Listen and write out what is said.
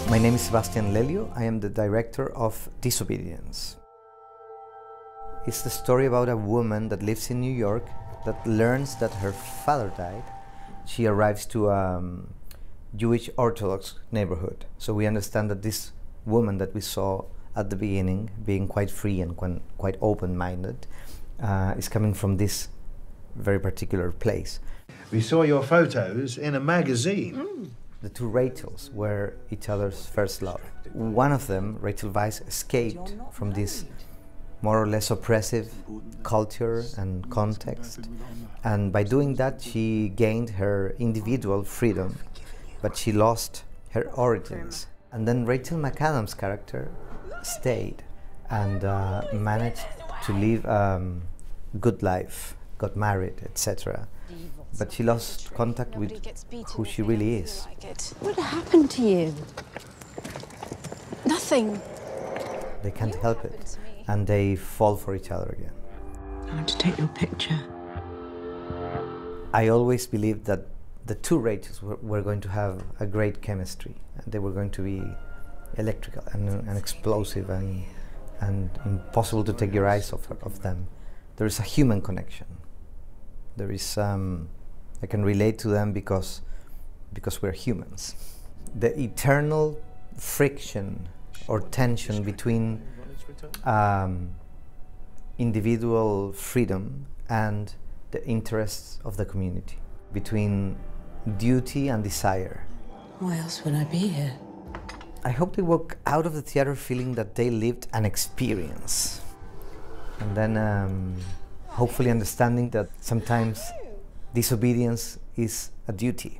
My name is Sebastian Lelio. I am the director of Disobedience. It's the story about a woman that lives in New York that learns that her father died. She arrives to a Jewish Orthodox neighborhood. So we understand that this woman that we saw at the beginning, being quite free and quite open-minded, is coming from this very particular place. We saw your photos in a magazine. The two Rachels were each other's first love. One of them, Rachel Weisz, escaped from this more or less oppressive culture and context. And by doing that, she gained her individual freedom, but she lost her origins. And then Rachel McAdams' character stayed and managed to live a good life, got married, etc. But she lost contact with who she really is. What happened to you? Nothing. They can't help it, and they fall for each other again. I want to take your picture. I always believed that the two Rachels were going to have a great chemistry. They were going to be electrical and explosive and impossible to take your eyes off them. There is a human connection. There is, I can relate to them because we're humans. The eternal friction or tension between individual freedom and the interests of the community, between duty and desire. Why else would I be here? I hope they walk out of the theater feeling that they lived an experience, and then hopefully understanding that sometimes disobedience is a duty.